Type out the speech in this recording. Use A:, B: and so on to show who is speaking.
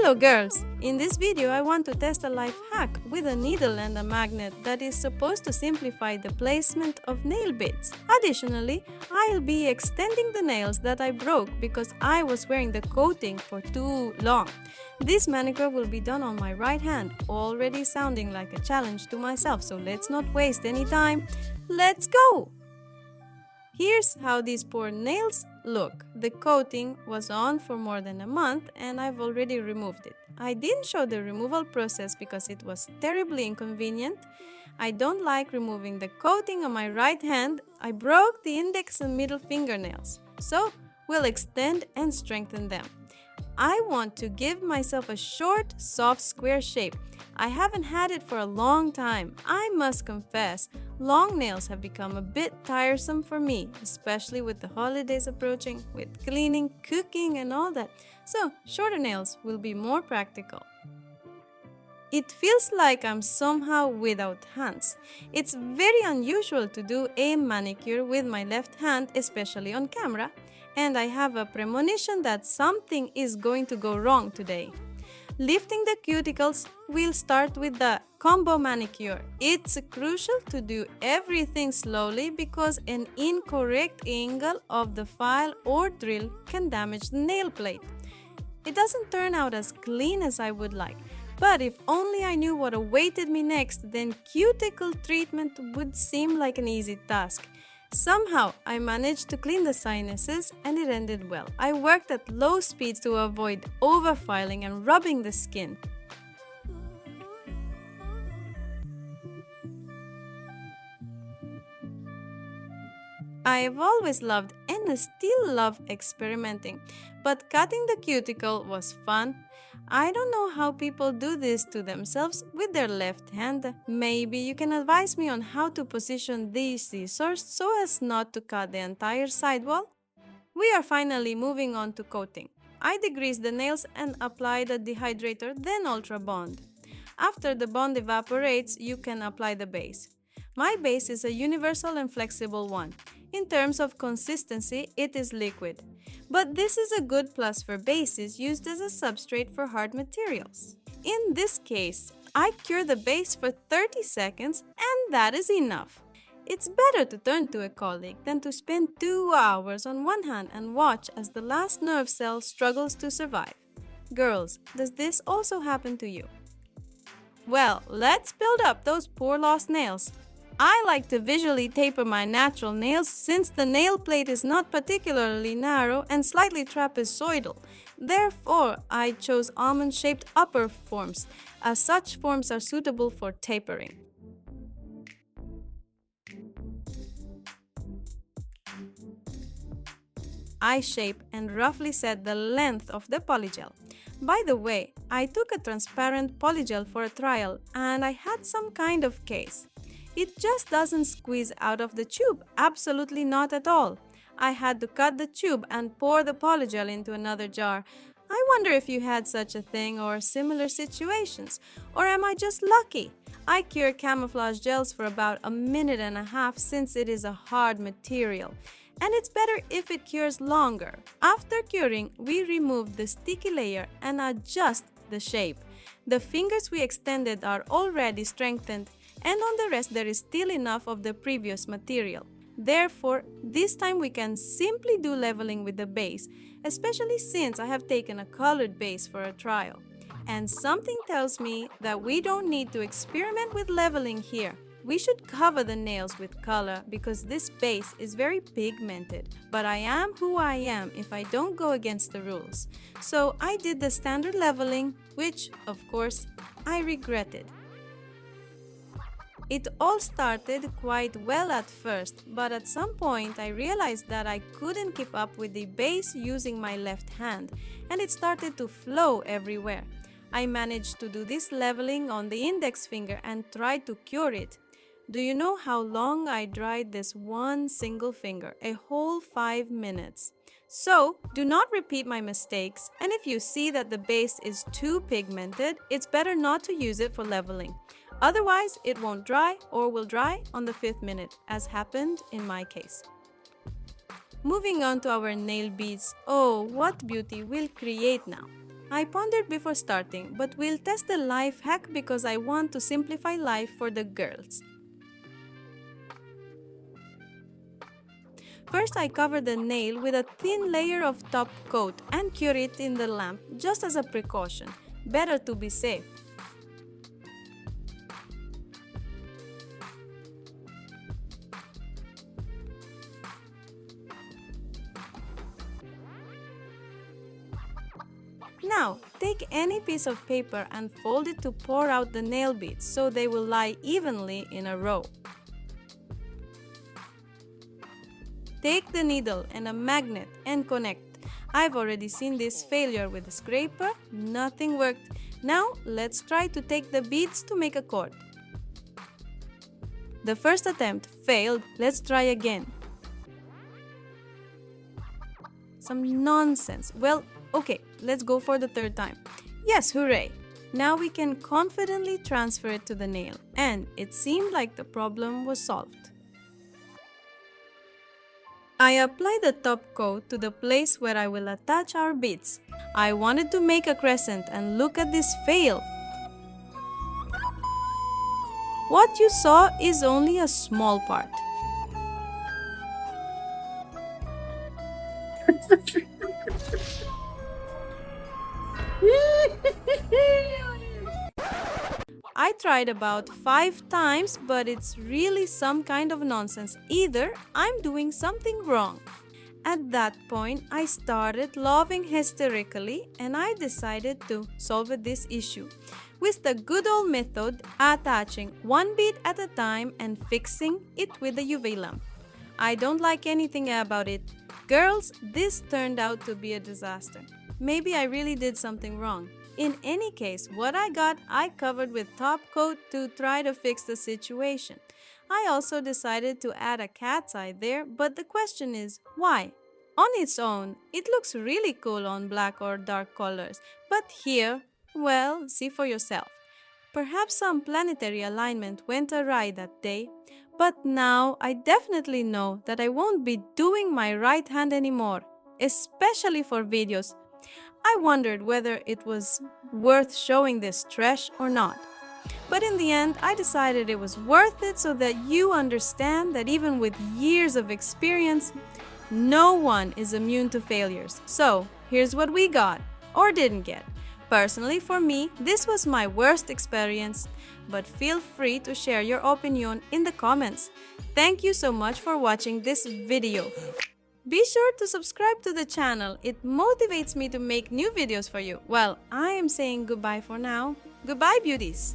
A: Hello girls! In this video I want to test a life hack with a needle and a magnet that is supposed to simplify the placement of nail bits. Additionally, I'll be extending the nails that I broke because I was wearing the coating for too long. This manicure will be done on my right hand, already sounding like a challenge to myself, so let's not waste any time. Let's go! Here's how these poor nails look. The coating was on for more than a month and I've already removed it. I didn't show the removal process because it was terribly inconvenient. I don't like removing the coating on my right hand. I broke the index and middle fingernails, so we'll extend and strengthen them. I want to give myself a short, soft, square shape. I haven't had it for a long time. I must confess, long nails have become a bit tiresome for me, especially with the holidays approaching, with cleaning, cooking, and all that. So, shorter nails will be more practical. It feels like I'm somehow without hands. It's very unusual to do a manicure with my left hand, especially on camera, and I have a premonition that something is going to go wrong today. Lifting the cuticles, we'll start with the combo manicure. It's crucial to do everything slowly because an incorrect angle of the file or drill can damage the nail plate. It doesn't turn out as clean as I would like, but if only I knew what awaited me next, then cuticle treatment would seem like an easy task. Somehow, I managed to clean the sinuses and it ended well. I worked at low speeds to avoid overfiling and rubbing the skin. I've always loved and still love experimenting, but cutting the cuticle was fun. I don't know how people do this to themselves with their left hand. Maybe you can advise me on how to position these scissors so as not to cut the entire sidewall? We are finally moving on to coating. I degrease the nails and apply the dehydrator, then Ultra Bond. After the bond evaporates, you can apply the base. My base is a universal and flexible one. In terms of consistency, it is liquid. But this is a good plus for bases used as a substrate for hard materials. In this case, I cure the base for 30 seconds and that is enough. It's better to turn to a colleague than to spend 2 hours on one hand and watch as the last nerve cell struggles to survive. Girls, does this also happen to you? Well, let's build up those poor lost nails. I like to visually taper my natural nails since the nail plate is not particularly narrow and slightly trapezoidal. Therefore, I chose almond-shaped upper forms, as such forms are suitable for tapering. I shape and roughly set the length of the polygel. By the way, I took a transparent polygel for a trial and I had some kind of case. It just doesn't squeeze out of the tube, absolutely not at all. I had to cut the tube and pour the polygel into another jar. I wonder if you had such a thing or similar situations, or am I just lucky? I cure camouflage gels for about a minute and a half since it is a hard material, and it's better if it cures longer. After curing, we remove the sticky layer and adjust the shape. The fingers we extended are already strengthened, and on the rest there is still enough of the previous material. Therefore, this time we can simply do leveling with the base, especially since I have taken a colored base for a trial. And something tells me that we don't need to experiment with leveling here. We should cover the nails with color because this base is very pigmented. But I am who I am if I don't go against the rules. So I did the standard leveling, which, of course, I regretted. It all started quite well at first, but at some point I realized that I couldn't keep up with the base using my left hand, and it started to flow everywhere. I managed to do this leveling on the index finger and tried to cure it. Do you know how long I dried this one single finger? A whole 5 minutes. So, do not repeat my mistakes, and if you see that the base is too pigmented, it's better not to use it for leveling. Otherwise, it won't dry or will dry on the 5th minute, as happened in my case. Moving on to our nail beads. Oh, what beauty we'll create now. I pondered before starting, but we'll test the life hack because I want to simplify life for the girls. First, I cover the nail with a thin layer of top coat and cure it in the lamp just as a precaution. Better to be safe. Now, take any piece of paper and fold it to pour out the nail beads so they will lie evenly in a row. Take the needle and a magnet and connect. I've already seen this failure with a scraper, nothing worked. Now, let's try to take the beads to make a cord. The first attempt failed, let's try again. Some nonsense. Well, okay, let's go for the third time. Yes, hooray! Now we can confidently transfer it to the nail, and it seemed like the problem was solved. I apply the top coat to the place where I will attach our beads. I wanted to make a crescent and look at this fail. What you saw is only a small part. I tried about 5 times, but it's really some kind of nonsense. Either I'm doing something wrong. At that point, I started laughing hysterically and I decided to solve this issue with the good old method, attaching one bead at a time and fixing it with a UV lamp. I don't like anything about it. Girls, this turned out to be a disaster. Maybe I really did something wrong. In any case, what I got, I covered with top coat to try to fix the situation. I also decided to add a cat's eye there, but the question is, why? On its own, it looks really cool on black or dark colors, but here, well, see for yourself. Perhaps some planetary alignment went awry that day, but now I definitely know that I won't be doing my right hand anymore, especially for videos. I wondered whether it was worth showing this trash or not. But in the end, I decided it was worth it so that you understand that even with years of experience, no one is immune to failures. So, here's what we got, or didn't get. Personally, for me, this was my worst experience, but feel free to share your opinion in the comments. Thank you so much for watching this video. Be sure to subscribe to the channel, it motivates me to make new videos for you. Well, I am saying goodbye for now. Goodbye, beauties!